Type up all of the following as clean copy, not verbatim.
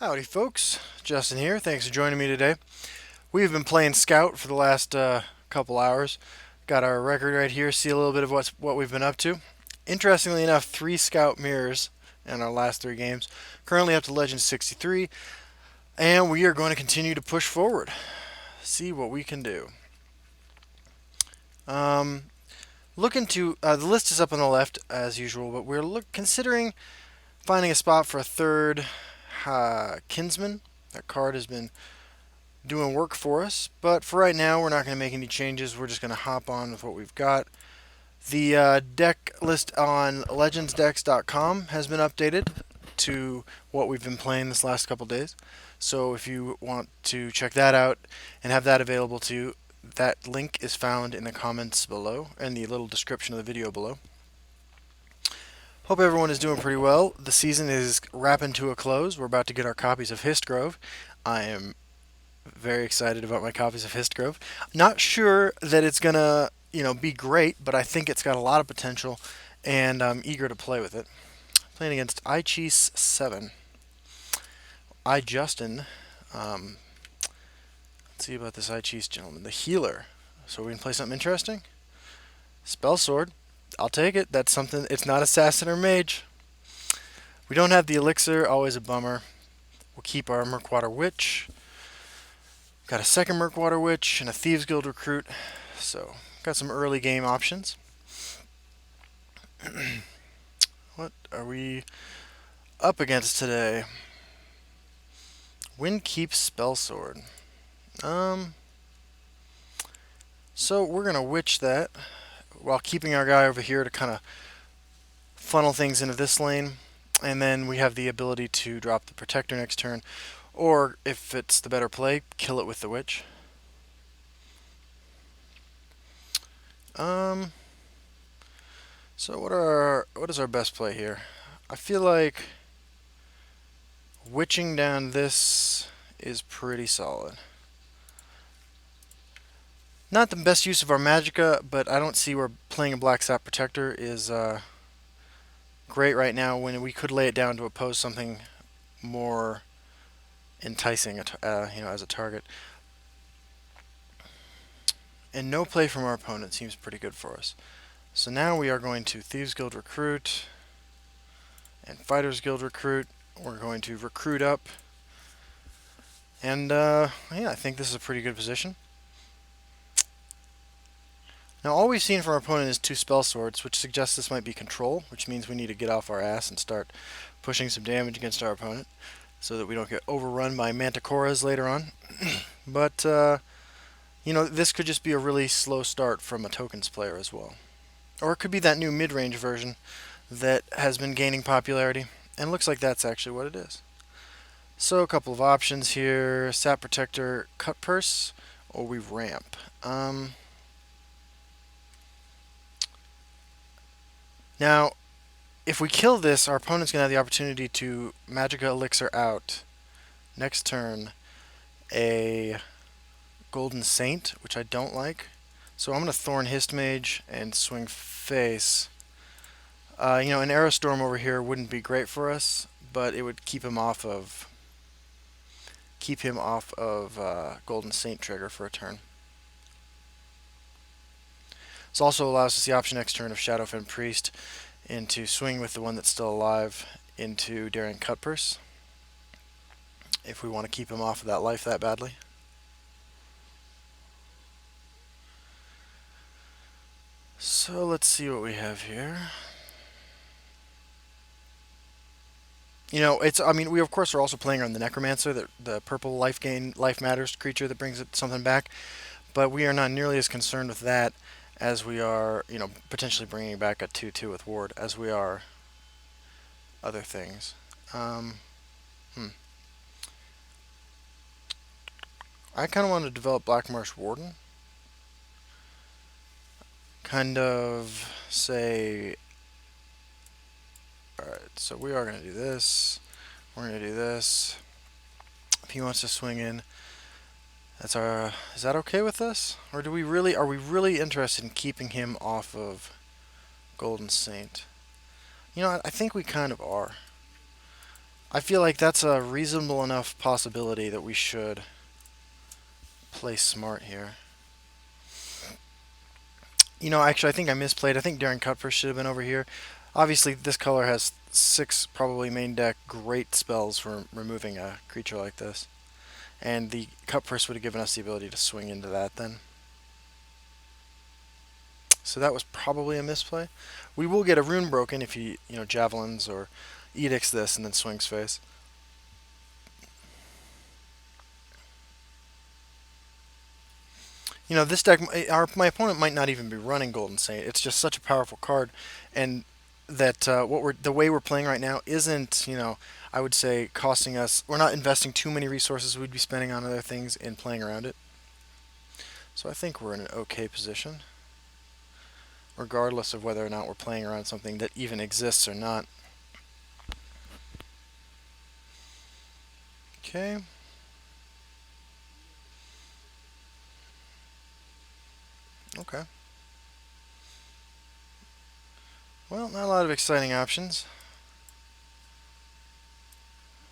Howdy folks, Justin here. Thanks for joining me today. We've been playing Scout for the last couple hours. Got our record right here, see a little bit of what we've been up to. Interestingly enough, 3 Scout mirrors in our last 3 games. Currently up to Legend 63, and we are going to continue to push forward. See what we can do. Um, Looking to the list is up on the left as usual, but we're considering finding a spot for a third Kinsman. That card has been doing work for us, but for right now we're not going to make any changes. We're just going to hop on with what we've got. The deck list on legendsdecks.com has been updated to what we've been playing this last couple days. So if you want to check that out and have that available to you, that link is found in the comments below and the little description of the video below. Hope everyone is doing pretty well. The season is wrapping to a close. We're about to get our copies of Histgrove. I am very excited about my copies of Histgrove. Not sure that it's gonna, be great, but I think it's got a lot of potential, and I'm eager to play with it. Playing against iCheese 7. Justin. Let's see about this iCheese gentleman. The healer. So we can play something interesting. Spellsword. I'll take it. That's something. It's not assassin or mage. We don't have the elixir. Always a bummer. We'll keep our Murkwater Witch. Got a second Murkwater Witch and a Thieves Guild recruit. So got some early game options. What are we up against today? Wind keeps Spellsword. So we're gonna witch that while keeping our guy over here to kind of funnel things into this lane, and then we have the ability to drop the protector next turn, or if it's the better play, kill it with the witch. So what is our best play here? I feel like witching down this is pretty solid. Not the best use of our magicka, but I don't see where playing a Black Sap Protector is great right now when we could lay it down to oppose something more enticing, as a target. And no play from our opponent seems pretty good for us. So now we are going to Thieves Guild recruit and Fighters Guild recruit. We're going to recruit up, and I think this is a pretty good position. Now all we've seen from our opponent is 2 spell swords, which suggests this might be control, which means we need to get off our ass and start pushing some damage against our opponent so that we don't get overrun by manticoras later on. But, this could just be a really slow start from a tokens player as well. Or it could be that new mid-range version that has been gaining popularity, and looks like that's actually what it is. So a couple of options here: Sap Protector, Cut Purse, or we ramp. Now, if we kill this, our opponent's going to have the opportunity to Magicka Elixir out next turn a Golden Saint, which I don't like. So I'm going to Thorn Histmage and swing face. An Arrow Storm over here wouldn't be great for us, but it would keep him off of Golden Saint trigger for a turn. This also allows us the option next turn of Shadowfen Priest into swing with the one that's still alive into Daring Cutpurse, if we want to keep him off of that life that badly. So let's see what we have here. We of course are also playing on the Necromancer, the purple life matters creature that brings something back, but we are not nearly as concerned with that as we are, potentially bringing back a 2/2 with Ward, as we are other things. I kind of want to develop Black Marsh Warden. Kind of say, alright, so we are going to do this. We're going to do this. If he wants to swing in, is that okay with us? Or are we really interested in keeping him off of Golden Saint? I think we kind of are. I feel like that's a reasonable enough possibility that we should play smart here. You know, actually, I think I misplayed. I think Daring Cutpurse should have been over here. Obviously, this color has 6 probably main deck great spells for removing a creature like this. And the Cutpurse would have given us the ability to swing into that then. So that was probably a misplay. We will get a Rune Broken if he, javelins or edicts this and then swings face. This deck, my opponent might not even be running Golden Saint. It's just such a powerful card, and that the way we're playing right now isn't, I would say costing us. We're not investing too many resources we'd be spending on other things in playing around it. So I think we're in an okay position, regardless of whether or not we're playing around something that even exists or not. Okay. Okay. Well, not a lot of exciting options.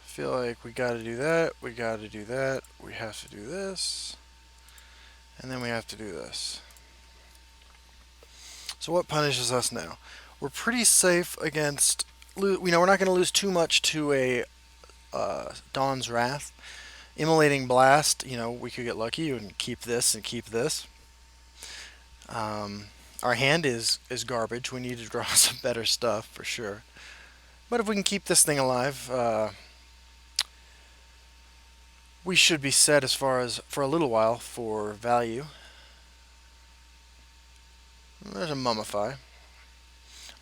Feel like we gotta do that, we gotta do that, we have to do this, and then we have to do this. So what punishes us now? We're pretty safe against, we're not going to lose too much to a Dawn's Wrath. Immolating Blast, we could get lucky and keep this and keep this. Our hand is garbage. We need to draw some better stuff for sure. But if we can keep this thing alive, we should be set as far as for a little while for value. There's a Mummify.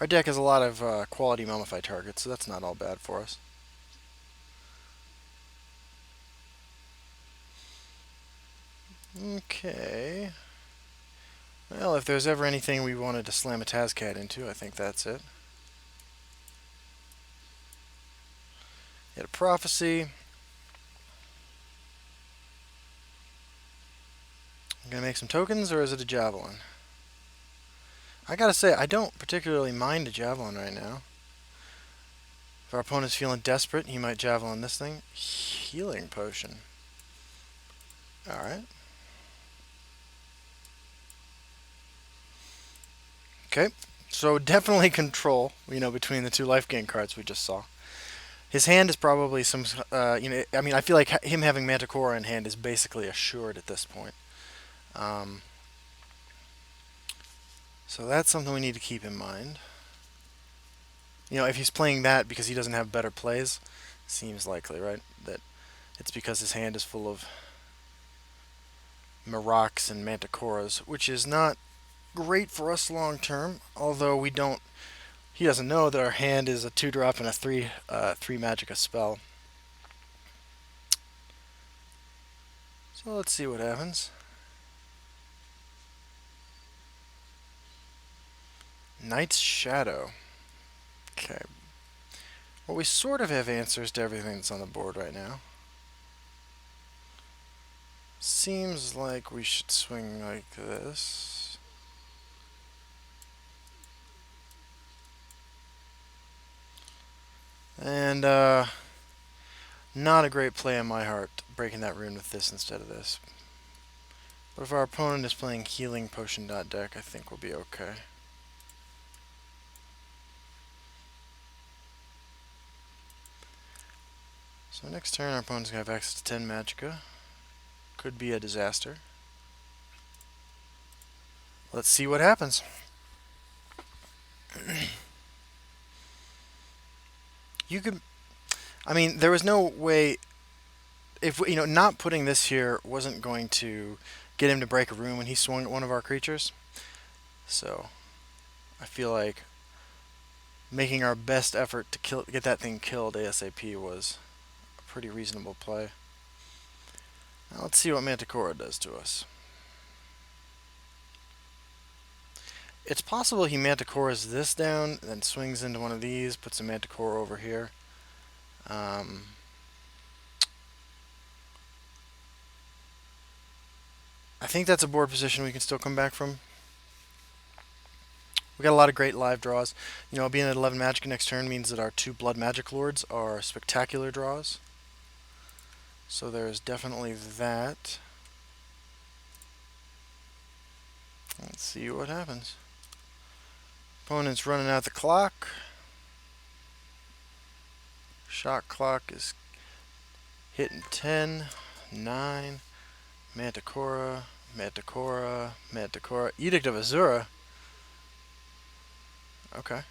Our deck has a lot of quality Mummify targets, so that's not all bad for us. Okay. Well, if there's ever anything we wanted to slam a Tazcat into, I think that's it. Get a Prophecy. I'm going to make some tokens, or is it a Javelin? I gotta say, I don't particularly mind a Javelin right now. If our opponent's feeling desperate, he might Javelin this thing. Healing Potion. Alright. Okay. So definitely control, between the 2 life gain cards we just saw. His hand is probably some, I feel like him having Manticore in hand is basically assured at this point. So that's something we need to keep in mind. If he's playing that because he doesn't have better plays, seems likely, right? That it's because his hand is full of Maroks and Manticoras, which is not great for us long term, although he doesn't know that our hand is a 2-drop and a 3 Magicka spell. So let's see what happens. Knight's Shadow. Okay. Well, we sort of have answers to everything that's on the board right now. Seems like we should swing like this. And, not a great play on my heart, breaking that rune with this instead of this. But if our opponent is playing Healing Potion deck, I think we'll be okay. So next turn, our opponent's going to have access to 10 Magicka. Could be a disaster. Let's see what happens. There was no way, if not putting this here wasn't going to get him to break a rune when he swung at one of our creatures. So, I feel like making our best effort to get that thing killed ASAP was a pretty reasonable play. Now let's see what Manticora does to us. It's possible he Manticoras this down, then swings into one of these, puts a Manticore over here. I think that's a board position we can still come back from. We got a lot of great live draws. You know, being at 11 magic next turn means that our 2 blood magic lords are spectacular draws. So there's definitely that. Let's see what happens. Opponent's running out the clock. Shot clock is hitting 10, 9, Manticora, Manticora, Manticora. Edict of Azura. Okay.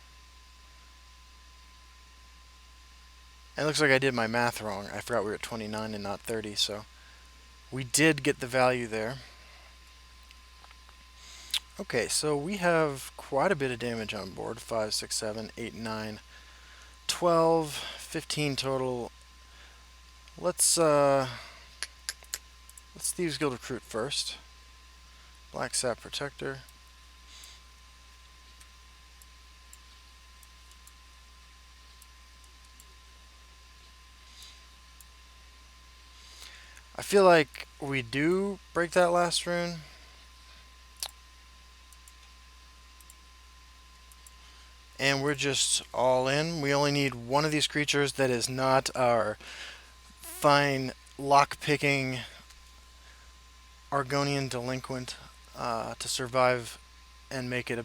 And it looks like I did my math wrong. I forgot we were at 29 and not 30, so we did get the value there. Okay, so we have quite a bit of damage on board. 5, 6, 7, 8, 9, 12, 15 total. Let's Thieves Guild recruit first. Black Sap Protector. I feel like we do break that last rune. And we're just all in. We only need one of these creatures that is not our fine lock-picking Argonian delinquent to survive and make it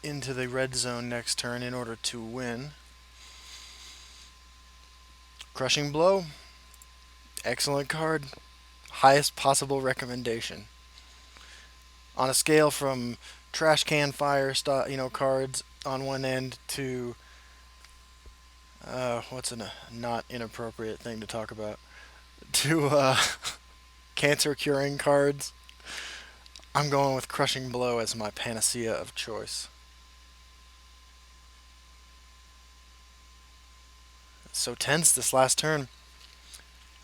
into the red zone next turn in order to win. Crushing Blow. Excellent card. Highest possible recommendation. On a scale from trash can fire cards on one end to what's a not inappropriate thing to talk about, to cancer curing cards, I'm going with Crushing Blow as my panacea of choice. It's so tense this last turn.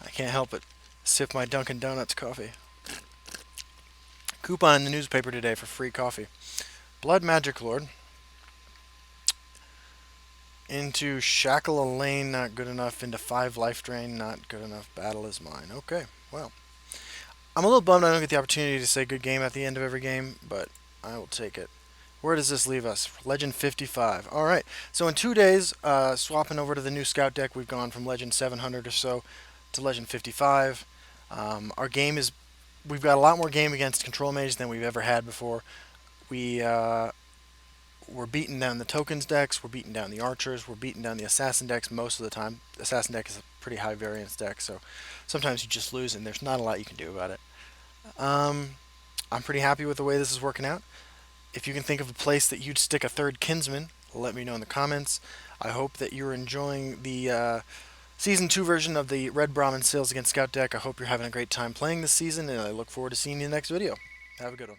I can't help it. Sip my Dunkin' Donuts coffee. Coupon in the newspaper today for free coffee. Blood Magic Lord. Into Shackle a Lane, not good enough. Into 5 Life Drain, not good enough. Battle is mine. Okay, well. I'm a little bummed I don't get the opportunity to say good game at the end of every game, but I will take it. Where does this leave us? Legend 55. Alright, so in 2 days, swapping over to the new Scout deck, we've gone from Legend 700 or so to Legend 55. Our game is... We've got a lot more game against Control Mage than we've ever had before. We're beating down the tokens decks, we're beating down the archers, we're beating down the assassin decks most of the time. Assassin deck is a pretty high variance deck, so sometimes you just lose and there's not a lot you can do about it. I'm pretty happy with the way this is working out. If you can think of a place that you'd stick a third Kinsman, let me know in the comments. I hope that you're enjoying the Season 2 version of the Red Bramman Sails Against Scout deck. I hope you're having a great time playing this season, and I look forward to seeing you in the next video. Have a good one.